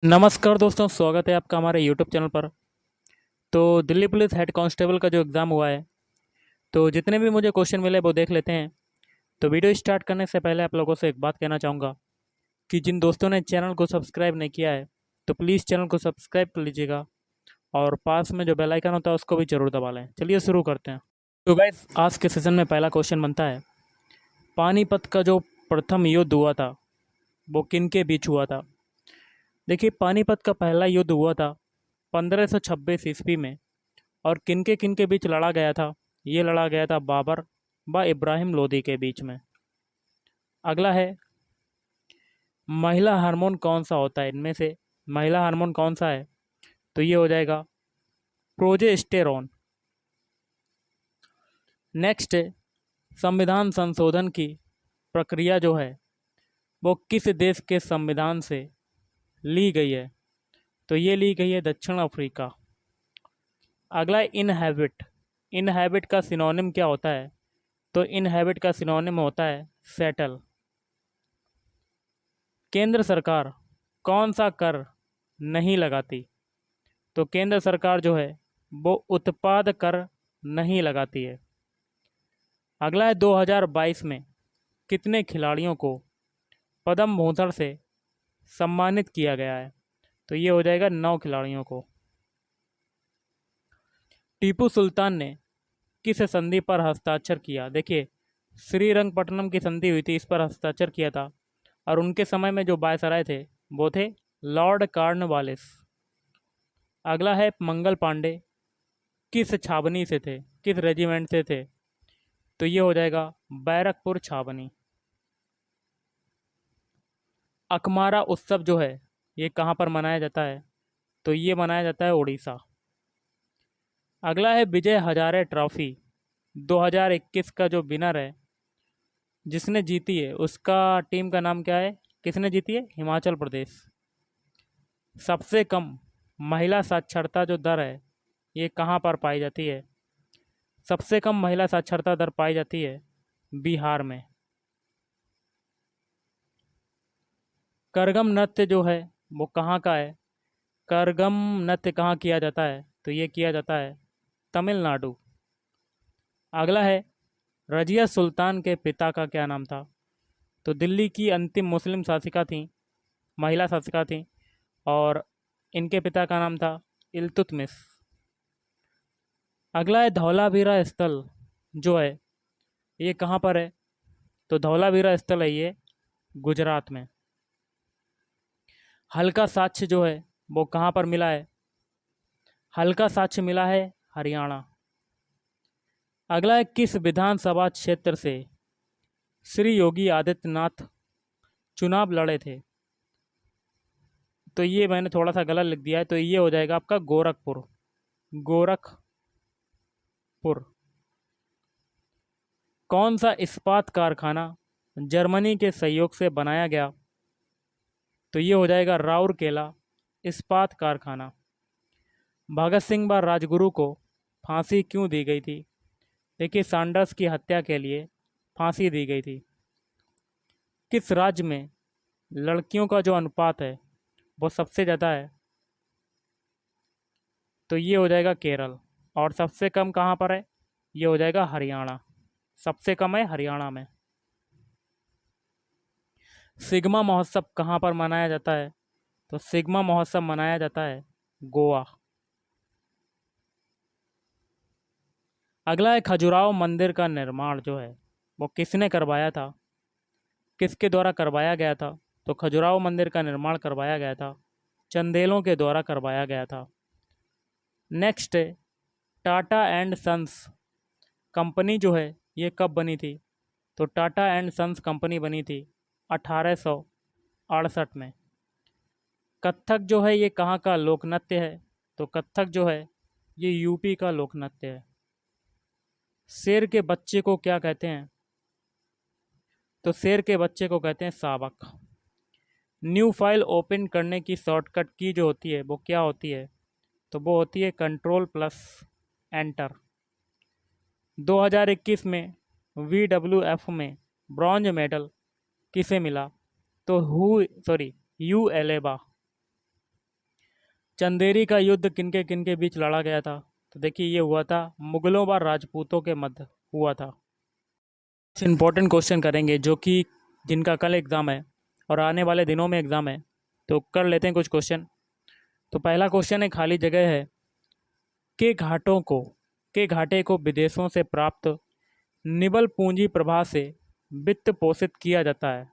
नमस्कार दोस्तों, स्वागत है आपका हमारे यूट्यूब चैनल पर। तो दिल्ली पुलिस हेड कांस्टेबल का जो एग्ज़ाम हुआ है, तो जितने भी मुझे क्वेश्चन मिले वो देख लेते हैं। तो वीडियो स्टार्ट करने से पहले आप लोगों से एक बात कहना चाहूँगा कि जिन दोस्तों ने चैनल को सब्सक्राइब नहीं किया है, तो प्लीज़ चैनल को सब्सक्राइब कर लीजिएगा और पास में जो बेल आइकन होता है उसको भी ज़रूर दबा लें। चलिए शुरू करते हैं। तो गाइस, आज के सेशन में पहला क्वेश्चन बनता है, पानीपत का जो प्रथम युद्ध हुआ था वो किन के बीच हुआ था। देखिए, पानीपत का पहला युद्ध हुआ था 1526 ईस्वी में। और किनके बीच लड़ा गया था? ये लड़ा गया था बाबर व इब्राहिम लोदी के बीच में। अगला है, महिला हार्मोन कौन सा होता है? इनमें से महिला हार्मोन कौन सा है? तो ये हो जाएगा प्रोजेस्टेरॉन। नेक्स्ट है, संविधान संशोधन की प्रक्रिया जो है वो किस देश के संविधान से ली गई है? तो ये ली गई है दक्षिण अफ्रीका। अगला है इनहैबिट। इनहैबिट का सिनोनिम क्या होता है? तो इनहैबिट का सिनोनिम होता है सेटल। केंद्र सरकार कौन सा कर नहीं लगाती? तो केंद्र सरकार जो है वो उत्पाद कर नहीं लगाती है। अगला है, 2022 में कितने खिलाड़ियों को पद्म भूषण से सम्मानित किया गया है? तो ये हो जाएगा 9 खिलाड़ियों को। टीपू सुल्तान ने किस संधि पर हस्ताक्षर किया? देखिए, श्रीरंगपट्टनम की संधि हुई थी, इस पर हस्ताक्षर किया था। और उनके समय में जो वायसराय थे वो थे लॉर्ड कॉर्नवालिस। अगला है, मंगल पांडे किस छावनी से थे, किस रेजिमेंट से थे? तो ये हो जाएगा बैरकपुर छावनी। अकमारा उत्सव जो है ये कहाँ पर मनाया जाता है? तो ये मनाया जाता है उड़ीसा। अगला है, विजय हजारे ट्रॉफी 2021 का जो विनर है, जिसने जीती है, उसका टीम का नाम क्या है? किसने जीती है? हिमाचल प्रदेश। सबसे कम महिला साक्षरता जो दर है ये कहाँ पर पाई जाती है? सबसे कम महिला साक्षरता दर पाई जाती है बिहार में। करगम नृत्य जो है वो कहाँ का है? करगम नृत्य कहाँ किया जाता है? तो ये किया जाता है तमिलनाडु। अगला है, रजिया सुल्तान के पिता का क्या नाम था? तो दिल्ली की अंतिम मुस्लिम शासिका थी, महिला शासिका थी, और इनके पिता का नाम था इल्तुतमिश। अगला है, धौलावीरा स्थल जो है ये कहाँ पर है? तो धौलावीरा स्थल है ये गुजरात में। हल्का साक्ष्य जो है वो कहाँ पर मिला है? हल्का साक्ष्य मिला है हरियाणा। अगला है, किस विधानसभा क्षेत्र से श्री योगी आदित्यनाथ चुनाव लड़े थे? तो ये मैंने थोड़ा सा गलत लिख दिया है, तो ये हो जाएगा आपका गोरखपुर। गोरखपुर। कौन सा इस्पात कारखाना जर्मनी के सहयोग से बनाया गया? तो ये हो जाएगा राउरकेला इस्पात कारखाना। भगत सिंह व राजगुरु को फांसी क्यों दी गई थी? देखिए, सैंडर्स की हत्या के लिए फांसी दी गई थी। किस राज्य में लड़कियों का जो अनुपात है वो सबसे ज़्यादा है? तो ये हो जाएगा केरल। और सबसे कम कहाँ पर है? ये हो जाएगा हरियाणा। सबसे कम है हरियाणा में। सिग्मा महोत्सव कहाँ पर मनाया जाता है? तो सिग्मा महोत्सव मनाया जाता है गोवा। अगला है, खजुराहो मंदिर का निर्माण जो है वो किसने करवाया था? किसके द्वारा करवाया गया था? तो खजुराहो मंदिर का निर्माण करवाया गया था चंदेलों के द्वारा करवाया गया था। नेक्स्ट है, टाटा एंड सन्स कंपनी जो है ये कब बनी थी? तो टाटा एंड सन्स कंपनी बनी थी 1868 में। कथक जो है ये कहाँ का लोक नृत्य है? तो कथक जो है ये यूपी का लोक नृत्य है। शेर के बच्चे को क्या कहते हैं? तो शेर के बच्चे को कहते हैं शावक। न्यू फाइल ओपन करने की शॉर्टकट की जो होती है वो क्या होती है? तो वो होती है कंट्रोल प्लस एंटर। 2021 में WWF में ब्रॉन्ज मेडल किसे मिला? तो यू एलेबा। चंदेरी का युद्ध किनके किनके बीच लड़ा गया था? तो देखिए ये हुआ था मुगलों व राजपूतों के मध्य हुआ था। कुछ इंपॉर्टेंट क्वेश्चन करेंगे जो कि जिनका कल एग्ज़ाम है और आने वाले दिनों में एग्ज़ाम है, तो कर लेते हैं कुछ क्वेश्चन। तो पहला क्वेश्चन है, खाली जगह है, के घाटों को के घाटे को विदेशों से प्राप्त निबल पूंजी प्रवाह से वित्त पोषित किया जाता है।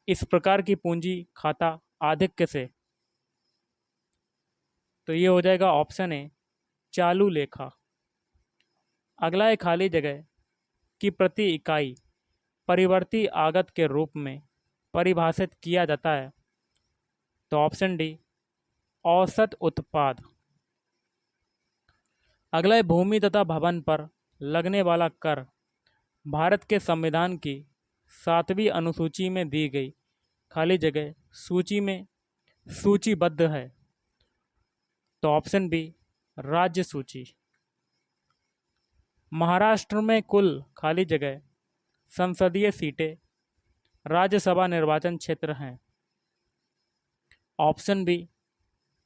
इस प्रकार की पूंजी खाता आधिक्य से। तो ये हो जाएगा ऑप्शन ए चालू लेखा। अगला है, खाली जगह की प्रति इकाई परिवर्ती आगत के रूप में परिभाषित किया जाता है। तो ऑप्शन डी औसत उत्पाद। अगला है, भूमि तथा भवन पर लगने वाला कर भारत के संविधान की 7वीं अनुसूची में दी गई खाली जगह सूची में सूचीबद्ध है। तो ऑप्शन बी राज्य सूची। महाराष्ट्र में कुल खाली जगह संसदीय सीटें राज्यसभा निर्वाचन क्षेत्र हैं। Option B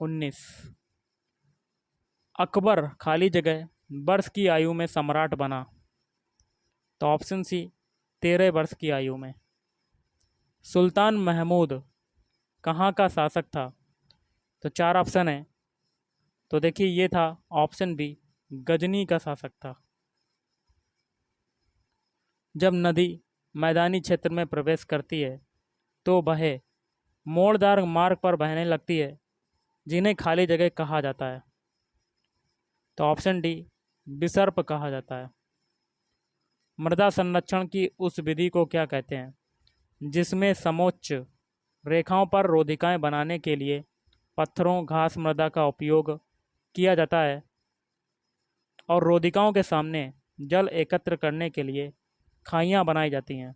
19। अकबर खाली जगह वर्ष की आयु में सम्राट बना। तो ऑप्शन सी 13 वर्ष की आयु में। सुल्तान महमूद कहाँ का शासक था? तो 4 ऑप्शन है। तो देखिए ये था ऑप्शन बी गजनी का शासक था। जब नदी मैदानी क्षेत्र में प्रवेश करती है तो वह मोड़दार मार्ग पर बहने लगती है, जिन्हें खाली जगह कहा जाता है। तो ऑप्शन डी विसर्प कहा जाता है। मृदा संरक्षण की उस विधि को क्या कहते हैं जिसमें समोच्च रेखाओं पर रोधिकाएं बनाने के लिए पत्थरों घास मृदा का उपयोग किया जाता है और रोधिकाओं के सामने जल एकत्र करने के लिए खाइयां बनाई जाती हैं।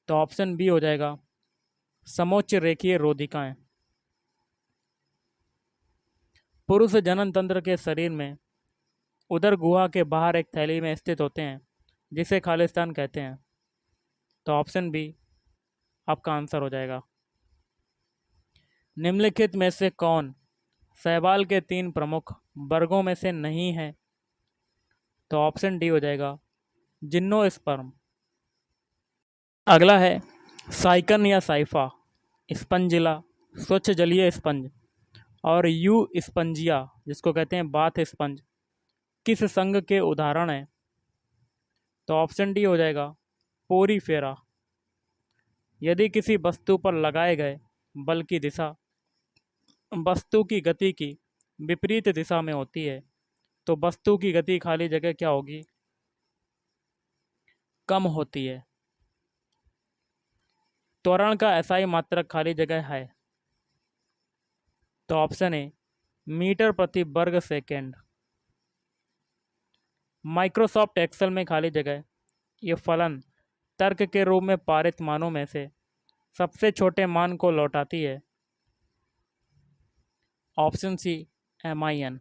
तो ऑप्शन बी हो जाएगा समोच्च रेखीय रोधिकाएं। पुरुष जनन तंत्र के शरीर में उदर गुहा के बाहर एक थैली में स्थित होते हैं जिसे खालिस्तान कहते हैं। तो ऑप्शन बी आपका आंसर हो जाएगा। निम्नलिखित में से कौन शैवाल के 3 प्रमुख वर्गों में से नहीं है? तो ऑप्शन डी हो जाएगा जिम्नोस्पर्म। अगला है, साइकन या साइफा, स्पंजिला, स्वच्छ जलीय स्पंज और यू स्पंजिया जिसको कहते हैं बाथ स्पंज किस संघ के उदाहरण हैं? तो ऑप्शन डी हो जाएगा पोरीफेरा। यदि किसी वस्तु पर लगाए गए बल की दिशा वस्तु की गति की विपरीत दिशा में होती है तो वस्तु की गति खाली जगह क्या होगी? कम होती है। त्वरण का एसआई मात्रक खाली जगह है। तो ऑप्शन ए मीटर प्रति वर्ग सेकेंड। माइक्रोसॉफ्ट एक्सेल में खाली जगह ये फलन तर्क के रूप में पारित मानों में से सबसे छोटे मान को लौटाती है। ऑप्शन सी MIN।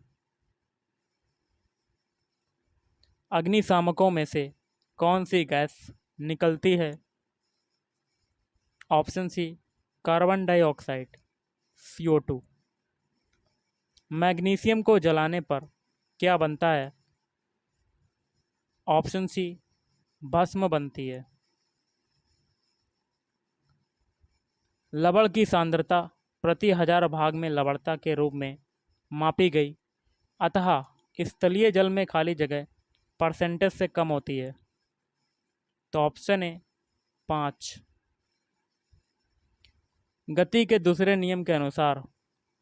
अग्निशामकों में से कौन सी गैस निकलती है? Option C carbon dioxide CO2। Magnesium को जलाने पर क्या बनता है? ऑप्शन सी भस्म बनती है। लवण की सांद्रता प्रति 1000 भाग में लवणता के रूप में मापी गई, अतः स्थलीय जल में खाली जगह परसेंटेज से कम होती है। तो ऑप्शन ए 5। गति के दूसरे नियम के अनुसार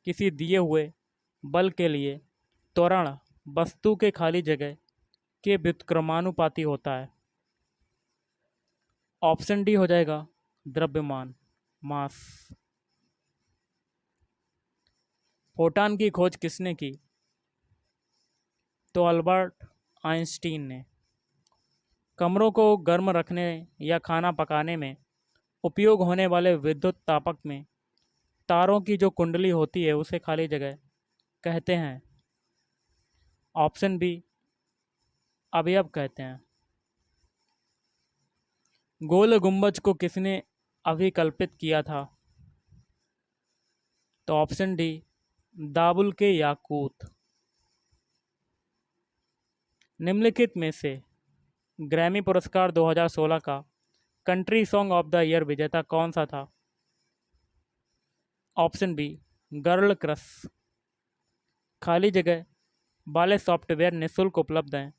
किसी दिए हुए बल के लिए त्वरण वस्तु के खाली जगह के व्युत्क्रमानुपाती होता है। ऑप्शन डी हो जाएगा द्रव्यमान मास। फोटॉन की खोज किसने की? तो अल्बर्ट आइंस्टीन ने। कमरों को गर्म रखने या खाना पकाने में उपयोग होने वाले विद्युत तापक में तारों की जो कुंडली होती है उसे खाली जगह कहते हैं। ऑप्शन बी अवयव कहते हैं। गोल गुंबज को किसने अभिकल्पित किया था? तो ऑप्शन डी दाबुल के याकूत। निम्नलिखित में से ग्रैमी पुरस्कार 2016 का country song of the year विजेता कौन सा था? Option B girl crush. खाली जगह वाले सॉफ्टवेयर निःशुल्क उपलब्ध हैं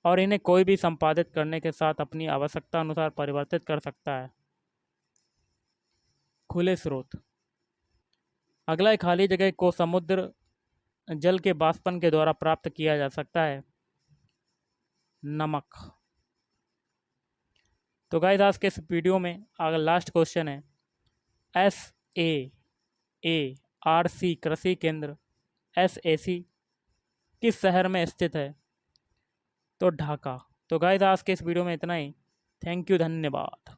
और इन्हें कोई भी संपादित करने के साथ अपनी आवश्यकता अनुसार परिवर्तित कर सकता है। खुले स्रोत। अगला, खाली जगह को समुद्र जल के वाष्पन के द्वारा प्राप्त किया जा सकता है। नमक। तो गाइस, आज के इस वीडियो में अगर लास्ट क्वेश्चन है, SAARC कृषि केंद्र SAC किस शहर में स्थित है? तो ढाका। तो गाइस, आज के इस वीडियो में इतना ही। थैंक यू, धन्यवाद।